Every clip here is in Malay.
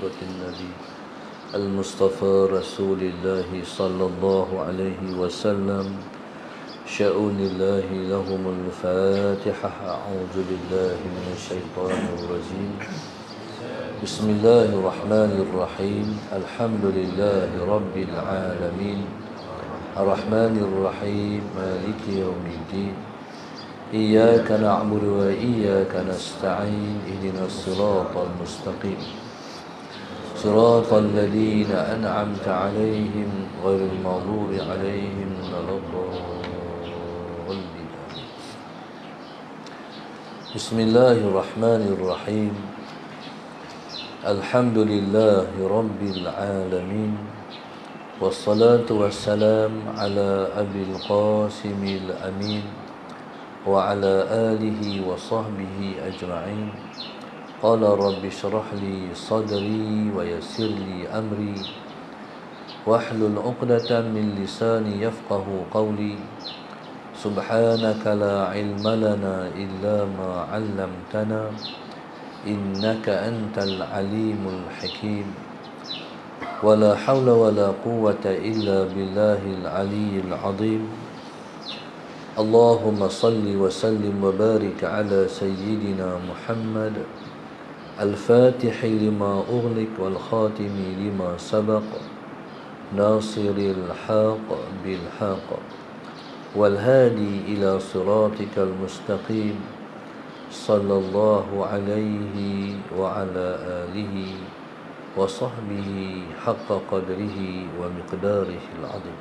بحضرة النبي المصطفى رسول الله صلى الله عليه وسلم شؤون الله لهم الفاتحة. أعوذ بالله من الشيطان الرجيم. بسم الله الرحمن الرحيم. الحمد لله رب العالمين الرحمن الرحيم مالك يوم الدين. إياك نعبد وإياك نستعين. اهدنا الصراط المستقيم صراط الذين أنعمت عليهم غير المغضوب عليهم ولا الضالين. بسم الله الرحمن الرحيم. الحمد لله رب العالمين والصلاة والسلام على أبي القاسم الأمين وعلى آله وصحبه أجمعين. قال رب اشرح لي صدري ويسر لي أمري واحلل عقدة من لساني يفقه قولي. سبحانك لا علم لنا إلا ما علمتنا إنك أنت العليم الحكيم. ولا حول ولا قوة إلا بالله العلي العظيم. اللهم صل وسلم وبارك على سيدنا محمد الفاتح لما أغلق والخاتم لما سبق ناصر الحق بالحق والهادي إلى صراطك المستقيم صلى الله عليه وعلى آله وصحبه حق قدره ومقداره العظيم.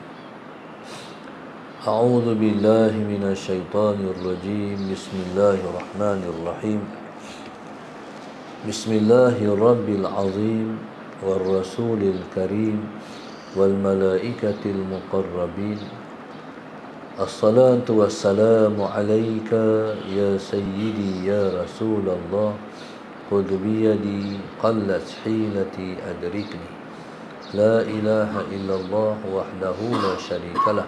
أعوذ بالله من الشيطان الرجيم. بسم الله الرحمن الرحيم. بسم الله الرب العظيم والرسول الكريم والملائكة المقربين. الصلاة والسلام عليك يا سيدي يا رسول الله. خذ بيدي قلت حيلتي أدركني. لا إله إلا الله وحده لا شريك له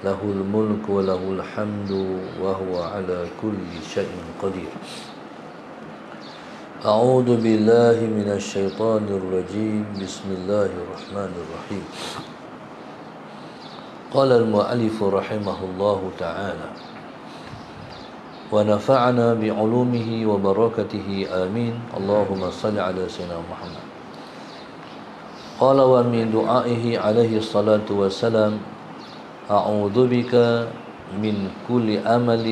له الملك وله الحمد وهو على كل شيء قدير. أعوذ بالله من الشيطان الرجيم. بسم الله الرحمن الرحيم. قال المؤلف رحمه الله تعالى ونفعنا بعلومه وبركته آمين. اللهم صل على سيدنا محمد. قال ومن دعائه عليه الصلاة والسلام أعوذ بك من كل أمل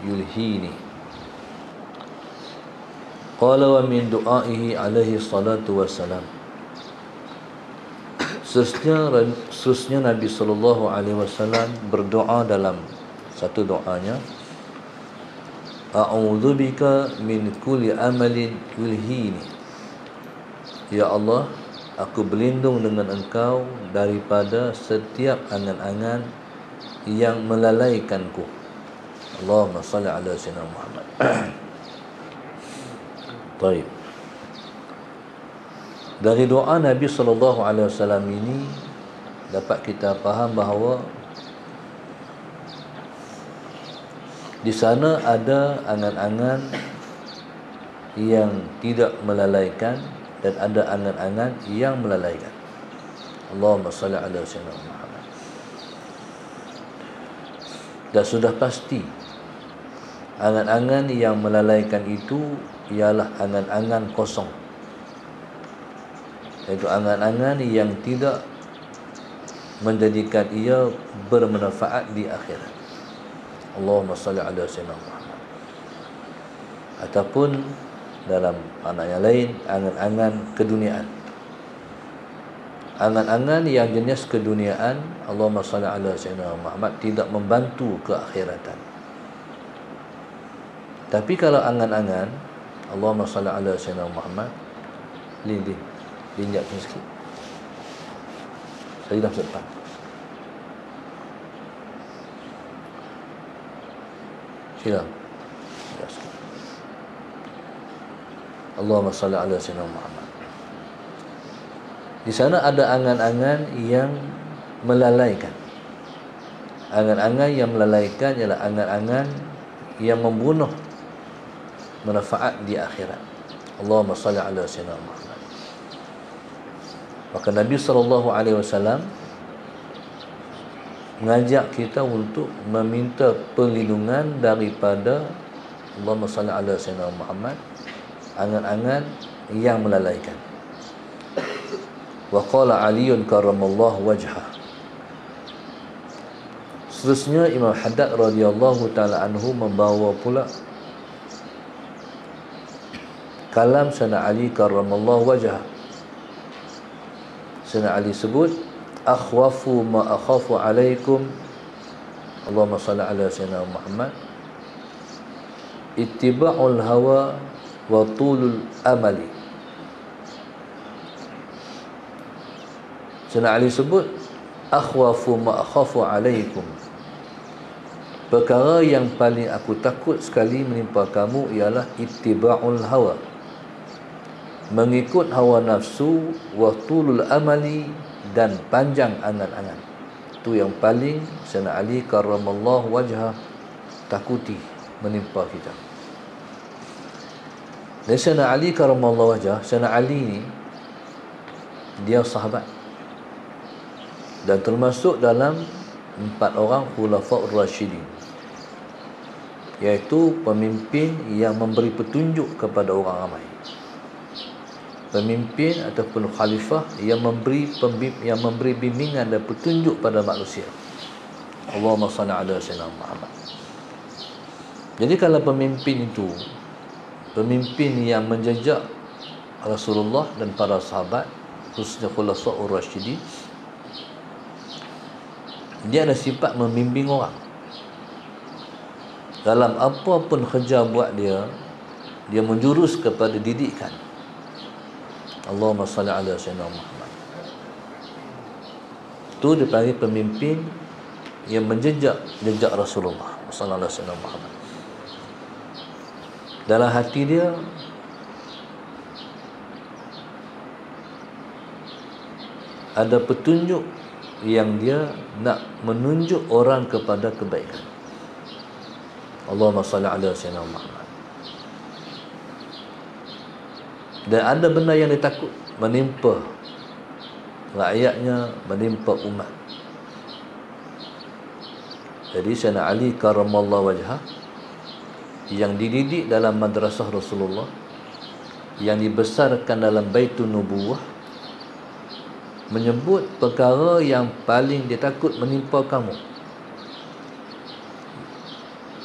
يلهيني. قال ومن دعائه عليه الصلاة والسلام. Seterusnya Nabi SAW berdoa dalam satu doanya, A'udzu bika min kulli amalin yulhini. Ya Allah, aku berlindung dengan Engkau daripada setiap angan-angan yang melalaikanku. Allahumma salli ala sayyidina Muhammad. Baik. Dari doa Nabi SAW ini dapat kita faham bahawa di sana ada angan-angan yang tidak melalaikan dan ada angan-angan yang melalaikan. Allahumma salli ala sayyidina Muhammad. Dan sudah pasti angan-angan yang melalaikan itu ialah angan-angan kosong, iaitu angan-angan yang tidak menjadikan ia bermanfaat di akhirat. Allahumma salli ala sayyidina Muhammad. Ataupun dalam makna yang lain, angan-angan keduniaan. Angan-angan yang jenis keduniaan, Allahumma salli ala sayyidina Muhammad, tidak membantu keakhiratan. Tapi kalau angan-angan, Allahumma salli ala sayyidina Muhammad, linjak sikit. Saya dah depan. Sila. Allahumma salli ala sayyidina Muhammad. Di sana ada angan-angan yang melalaikan. Angan-angan yang melalaikan ialah angan-angan yang membunuh manfaat di akhirat. Allahumma salli ala sayyidina Muhammad. Maka Nabi SAW mengajak kita untuk meminta perlindungan daripada Allahumma salli ala sayyidina Muhammad, angan-angan yang melalaikan. Wa qala Aliun karramallahu wajhah. Seterusnya Imam Haddad radhiyallahu taala anhu membawa pula kalam Sayyidina Ali karramallahu wajhah. Sayyidina Ali sebut, akhwafu ma akhafu alaikum, Allahumma salli ala sayyidina Muhammad, ittiba'ul hawa wa tulul amali. Sayyidina Ali sebut, akhwafu ma akhafu alaikum, perkara yang paling aku takut sekali menimpa kamu ialah ittiba'ul hawa, mengikut hawa nafsu, wa tulul amali, dan panjang angan-angan. Itu yang paling Sayyidina Ali karramallahu wajhah takuti menimpa kita. Dan Sayyidina Ali karramallahu wajhah, Sayyidina Ali ni dia sahabat dan termasuk dalam 4 orang khulafaur rasyidin, iaitu pemimpin yang memberi petunjuk kepada orang ramai, pemimpin ataupun khalifah yang memberi bimbingan dan petunjuk pada manusia. Allahumma salli ala sayyidina Muhammad. Jadi kalau pemimpin itu pemimpin yang menjejak Rasulullah dan para sahabat, khususnya khulafaur rasyidin, dia ada sifat membimbing orang. Dalam apa pun kerja buat dia menjurus kepada didikan. Allahumma salli ala sayyidina Muhammad. Itu dipanggil pemimpin yang menjejak Rasulullah sallallahu alaihi wasallam Muhammad. Dalam hati dia ada petunjuk yang dia nak menunjuk orang kepada kebaikan. Allahumma salli ala sayyidina Muhammad. Dan ada benda yang dia takut menimpa rakyatnya, menimpa umat. Jadi Sayyidina Ali karramallahu wajhah yang dididik dalam madrasah Rasulullah, yang dibesarkan dalam Baitun Nubuwah, menyebut perkara yang paling dia takut menimpa kamu.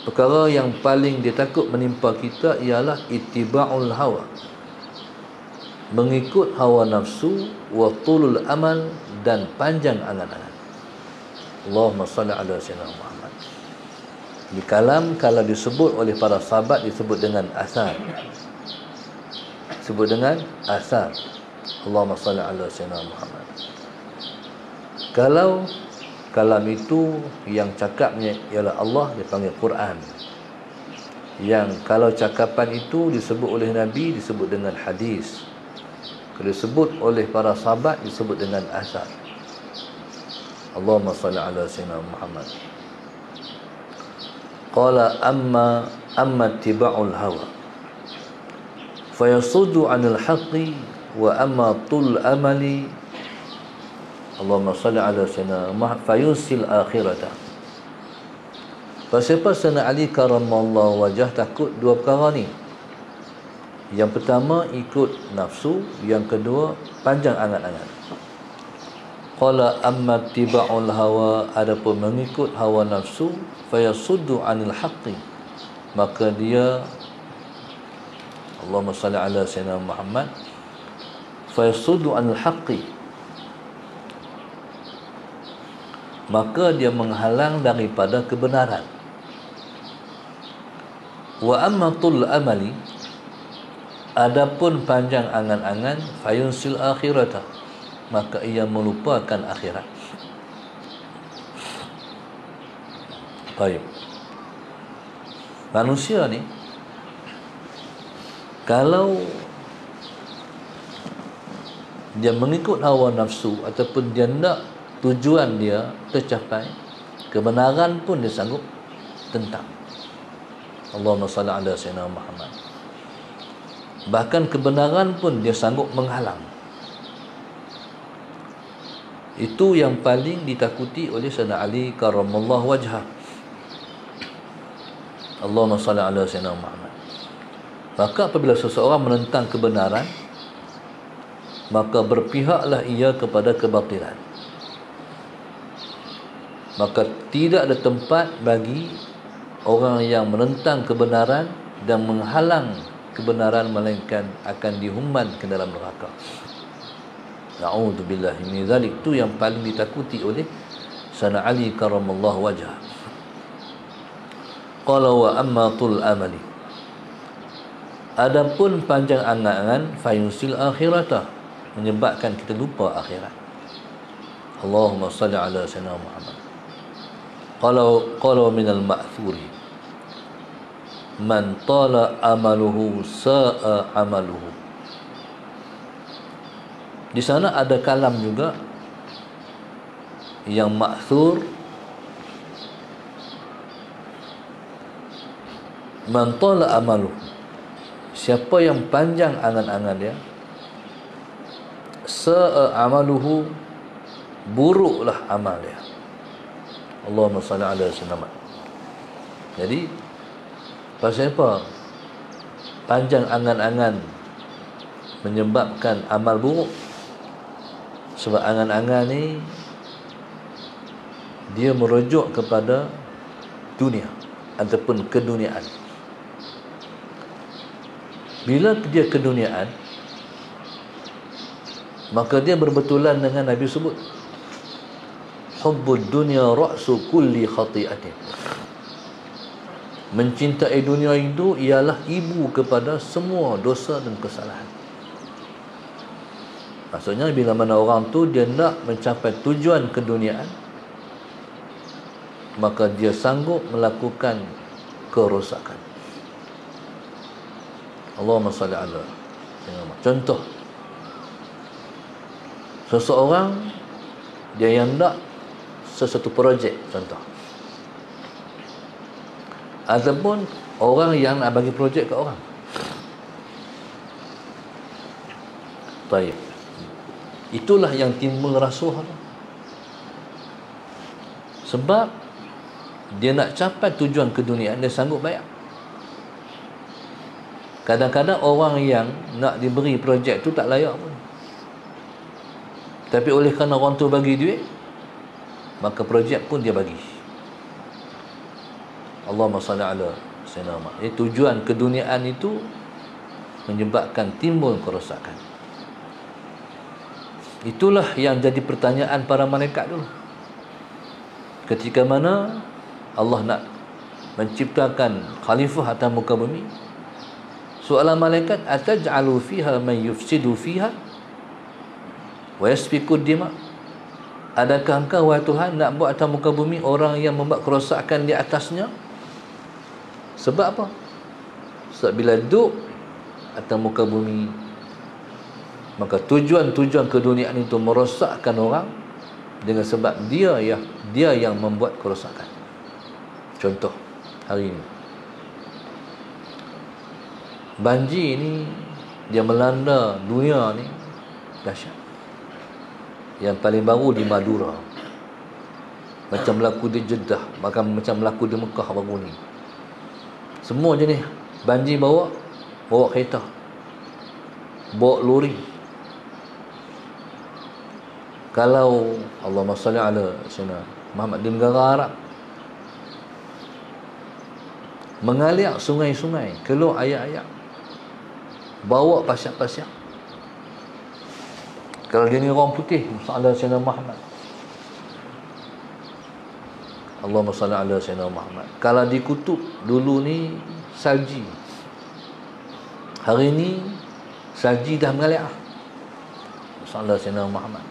Perkara yang paling dia takut menimpa kita ialah ittiba'ul hawa, mengikut hawa nafsu, wa tulul amal, dan panjang angan-angan. Allahumma salli ala sayyidina Muhammad. Di kalam kalau disebut oleh para sahabat disebut dengan asar. Disebut dengan asar. Allahumma salli ala sayyidina Muhammad. Kalau kalam itu yang cakapnya ialah Allah, dipanggil Quran. Yang kalau cakapan itu disebut oleh Nabi disebut dengan hadis. Kalau disebut oleh para sahabat disebut dengan asar. Allahumma salli ala sayyidina Muhammad. Qala amma ittiba'ul hawa fayasuddu 'anil haqqi wa amma tul amali, Allahumma salli ala sayyidina Muhammad, fayusil akhirata. Pasal Sayyidina Ali karramallahu wajah takut dua perkara ni. Yang pertama ikut nafsu, yang kedua panjang angan-angan. Qala amma ittiba'ul hawa, adapun mengikut hawa nafsu, fayasuddu 'anil haqqi, maka dia, Allahumma salli ala sayyidina Muhammad, fayasuddu 'anil haqqi, maka dia menghalang daripada kebenaran. Wa amma tul amali, adapun panjang angan-angan, fayunsil akhirata, maka ia melupakan akhirat. Baik. Manusia ni kalau dia mengikut hawa nafsu ataupun dia nak tujuan dia tercapai, kebenaran pun dia sanggup tentang. Allahumma salli ala sayyidina Muhammad. Bahkan kebenaran pun dia sanggup menghalang. Itu yang paling ditakuti oleh Sayyidina Ali karramallahu wajhah. Allahumma salli ala Sayyidina Muhammad. Maka apabila seseorang menentang kebenaran, maka berpihaklah ia kepada kebatilan. Maka tidak ada tempat bagi orang yang menentang kebenaran dan menghalang kebenaran, melainkan akan dihumban ke dalam neraka. Na'udzubillahi min dzalik. Itu yang paling ditakuti oleh Sayyidina Ali karramallahu wajhah. Qala wa amma tul amali, adapun panjang angan-angan, fayusil akhirata, menyebabkan kita lupa akhirat. Allahumma salli ala sayyidina Muhammad. Qala min al-ma'thuri man tala amaluhu sa'a amaluhu. Di sana ada kalam juga yang ma'thur, man tala amaluhu, siapa yang panjang angan-angan dia, sa'a amaluhu, buruklah amal dia. Allahumma salli ala sayyidina Muhammad. Jadi pasal apa panjang angan-angan menyebabkan amal buruk? Sebab angan-angan ni dia merujuk kepada dunia ataupun keduniaan. Bila dia keduniaan, maka dia berbetulan dengan Nabi sebut, hubbud dunya ra'su kulli khati'atin. Mencintai dunia itu ialah ibu kepada semua dosa dan kesalahan. Maksudnya bila mana orang tu dia nak mencapai tujuan keduniaan, maka dia sanggup melakukan kerosakan. Allahumma salli ala. Contoh, seseorang dia yang nak sesuatu projek, contoh, ataupun orang yang nak bagi projek ke orang. Baik, itulah yang timbul rasuah. Sebab dia nak capai tujuan keduniaan, dia sanggup bayar. Kadang-kadang orang yang nak diberi projek tu tak layak pun, tapi oleh kerana orang tu bagi duit, maka projek pun dia bagi. Allahumma salli ala sayyidina Muhammad. Tujuan keduniaan itu menyebabkan timbul kerosakan. Itulah yang jadi pertanyaan para malaikat dulu. Ketika mana Allah nak menciptakan khalifah atas muka bumi, soalan malaikat, ataj'alu fiha man yufsidu fiha wa yasfiku dima. Adakah engkau wahai Tuhan nak buat atas muka bumi orang yang membuat kerosakan di atasnya? Sebab apa? Sebab bila duduk atas muka bumi, maka tujuan-tujuan keduniaan itu merosakkan orang dengan sebab dia yang membuat kerosakan. Contoh hari ini, banjir ni dia melanda dunia ni dahsyat. Yang paling baru di Madura, macam berlaku di Jeddah, macam berlaku di Mekah baru ni. Semua jenis banjir bawa kereta, bawa lori. Kalau Allahumma salli ala sayyidina Muhammad, di negara Arab mengalir sungai-sungai, keluar air-air, bawa pasir-pasir. Kalau dia ni orang putih, sallallahu alaihi wasallam Muhammad, Allahumma salli ala sayyidina Muhammad. Kalau di kutub dulu ni salji, hari ni salji dah mengalir, sallallahu alaihi wasallam Muhammad.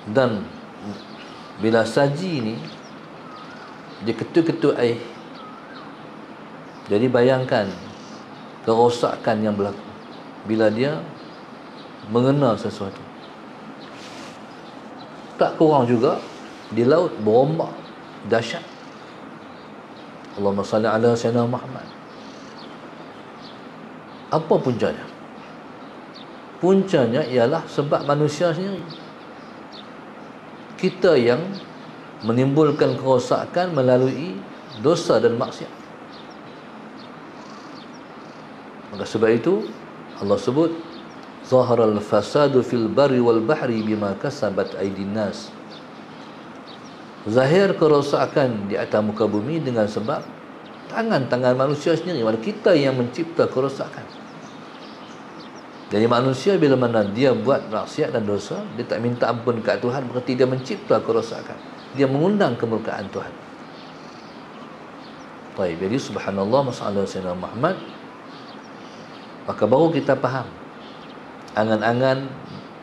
Dan bila salji ni dia ketul-ketul air, jadi bayangkan kerosakan yang berlaku bila dia mengenal sesuatu. Tak kurang juga di laut berombak dahsyat. Allahumma salli ala sayyidina Muhammad. Apa puncanya? Puncanya ialah sebab manusia sendiri. kita yang menimbulkan kerosakan melalui dosa dan maksiat. Maka sebab itu Allah sebut zaharal fasadu fil barri wal bahri bima kasabat aydin nas. Zahir kerosakan di atas muka bumi dengan sebab tangan-tangan manusia sendiri. Maksudnya kita yang mencipta kerosakan. Jadi manusia bila mana dia buat maksiat dan dosa, dia tak minta ampun kat Tuhan, berarti dia mencipta kerosakan. Dia mengundang kemurkaan Tuhan. Baik, jadi subhanallah masalah Sayyidina Muhammad, maka baru kita faham angan-angan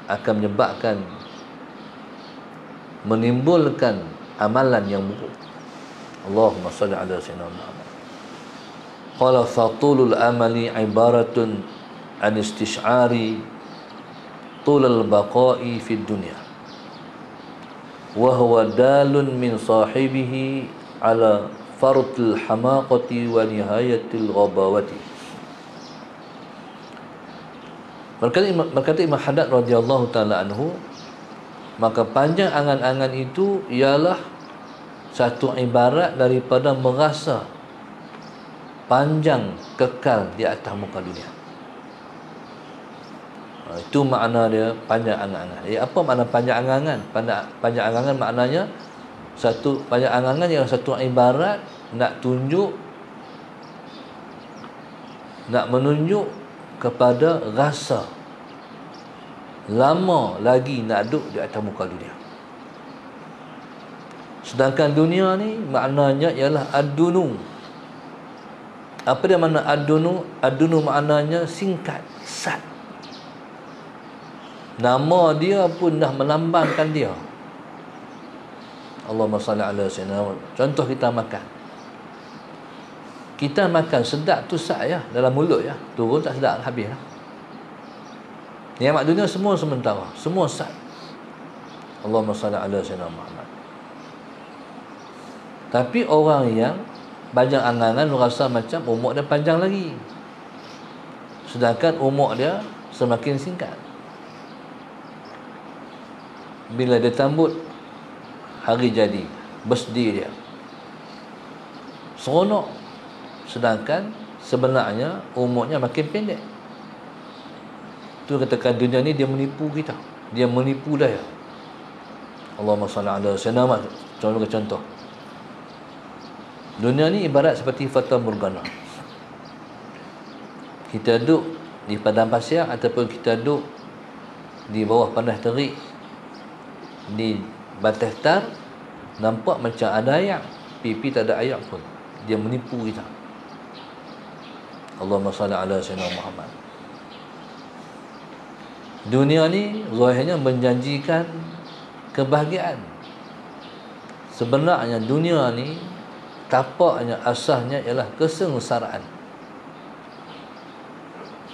akan menyebabkan menimbulkan amalan yang buruk. Allahumma salli ala Sayyidina Muhammad. Qala fatulul amali ibaratun an istish'ari tulal baqa'i fid dunya wa huwa dalun min sahibihi ala fartul hamaqati wa nihayatil ghabawati. Berkata Imam Haddad radhiyallahu taala anhu, maka panjang angan-angan itu ialah satu ibarat daripada merasa panjang kekal di atas muka dunia. Itu makna dia panjang angan-angan. Apa makna panjang angan-angan? Panjang angan-angan maknanya satu panjang angan-angan yang satu ibarat nak menunjuk kepada rasa lama lagi nak duduk di atas muka dunia. Sedangkan dunia ni maknanya ialah ad-dunu. Apa dia makna ad-dunu? Ad-dunu maknanya singkat, sat. Nama dia pun dah melambangkan dia. Allahumma salli ala sayyidina. Contoh kita makan. Kita makan sedap tu sat ya, dalam mulut ya. Turun tak sedap, habis lah. Nikmat dunia semua sementara, semua sat. Allahumma salli ala sayyidina Muhammad. Tapi orang yang banyak angan-angan rasa macam umur dia panjang lagi, sedangkan umur dia semakin singkat. Bila dia tambut hari jadi, birthday dia, seronok, sedangkan sebenarnya umurnya makin pendek. Tu katakan dunia ni dia menipu kita, dia menipu daya. Allahumma salli ala sayyidina Muhammad. Contoh, dunia ni ibarat seperti fata morgana. Kita duduk di padang pasir ataupun kita duduk di bawah panas terik di batas tar, nampak macam ada air, pipi tak ada air pun. Dia menipu kita. Allahumma salli ala sayyidina Muhammad. Dunia ni zahirnya menjanjikan kebahagiaan. Sebenarnya dunia ni tapaknya, asasnya ialah kesengsaraan.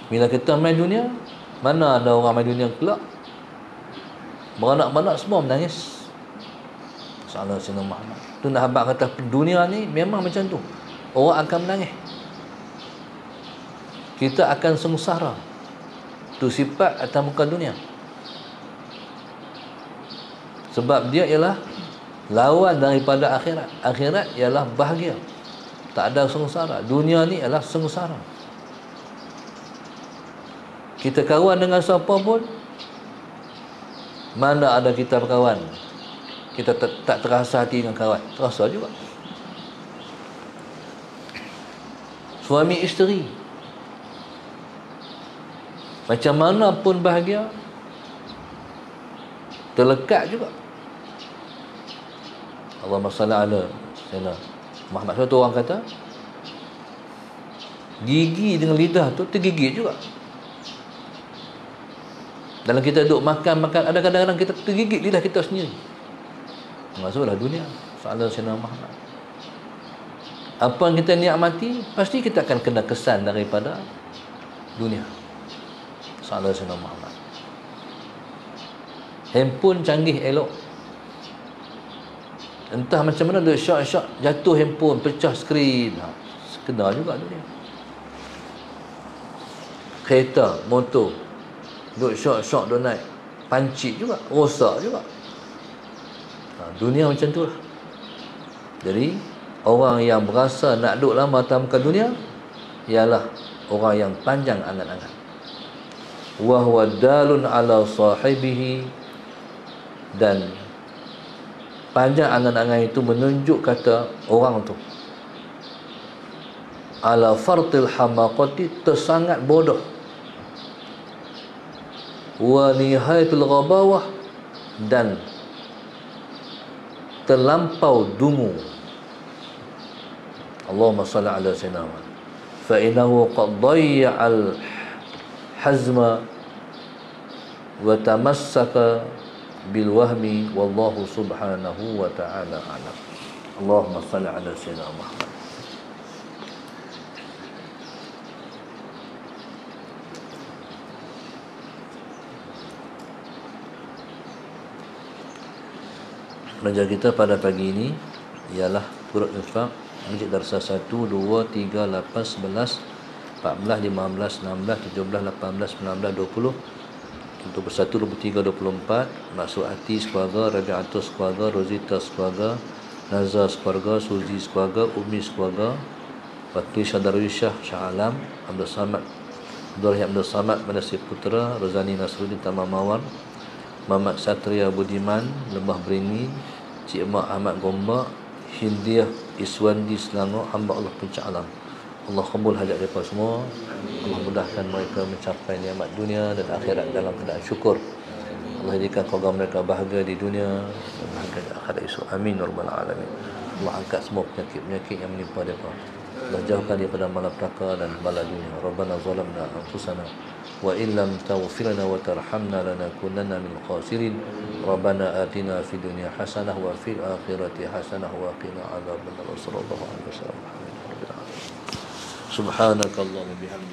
Bila kita main dunia, mana ada orang main dunia kelak? Beranak-beranak semua menangis. Salah Sayyidina Muhammad. Tu nak habaq kata dunia ni memang macam tu. Orang akan menangis. Kita akan sengsara. Tu sifat atas muka dunia. Sebab dia ialah lawan daripada akhirat. Akhirat ialah bahagia, tak ada sengsara. Dunia ni ialah sengsara. Kita kawan dengan siapa pun, mana ada kita berkawan, kita tak terasa hati dengan kawan, terasa juga. Suami isteri, macam mana pun bahagia, terlekat juga. Allahumma salli ala sayyidina Muhammad. Satu orang kata gigi dengan lidah tu tergigit juga. Dalam kita duduk makan, ada kadang-kadang kita tergigit lidah kita sendiri. Maksudlah dunia. Salah Sayyidina Muhammad. Apa yang kita nikmati, pasti kita akan kena kesan daripada dunia. Salah Sayyidina Muhammad. Handphone canggih elok, entah macam mana duduk syok-syok, jatuh handphone, pecah skrin, kena juga dunia. Kereta, motor, duduk syok-syok, duduk naik, pancit juga, rosak juga. Dunia macam tu lah. Jadi orang yang berasa nak duduk lama atas muka dunia ialah orang yang panjang angan-angan. Wa huwa dalun ala sahibihi, dan panjang angan-angan itu menunjuk kata orang tu ala fartil hamaqati, tersangat bodoh, wa nihayatul ghabawah, dan terlampau dungu. Allahumma salli ala sayyidina Muhammad. Fa innahu qad dayya'al hazma wa tamassaka bil wahmi, wallahu subhanahu wa ta'ala a'lam. Allahumma salli ala sayyidina Muhammad. Belajar kita pada pagi ini ialah turut infak Masjid Darsa 1, 2, 3, 8, 11, 14, 15, 16, 17, 18, 19, 20. Untuk bersatu 23, 24. Maksud hati sekeluarga, Rabi'atul sekeluarga, Rozita sekeluarga, Nazar sekeluarga, Suzi sekeluarga, Umi sekeluarga, Wakil Syahdarwisyah, Syah Alam, Abdul Samad, Abdul Rahim Abdul Samad, Manasih Putra, Rozani Nasruddin Tamam Mawar, Muhammad Satria Budiman, Lembah Beringin, Cik Mak Ahmad Gombak, Hindiah Iswandi Selangor, hamba Allah Puncak Alam. Allah kabul hajat mereka semua. Allah mudahkan mereka mencapai nikmat dunia dan akhirat dalam keadaan syukur. Allah jadikan keluarga mereka bahagia di dunia dan bahagia di akhirat esok. Amin ya rabbal alamin. Allah angkat semua penyakit-penyakit yang menimpa mereka. Allah jauhkan daripada malapetaka dan bala dunia. Rabbana zalamna anfusana wa in lam taghfir lana wa tarhamna lanakunanna minal khasirin. Rabbana atina fid dunya hasanah wa fil akhirati hasanah wa qina adzabannar. Sallallahu alaihi wasallam. Subhanakallahumma bihamdika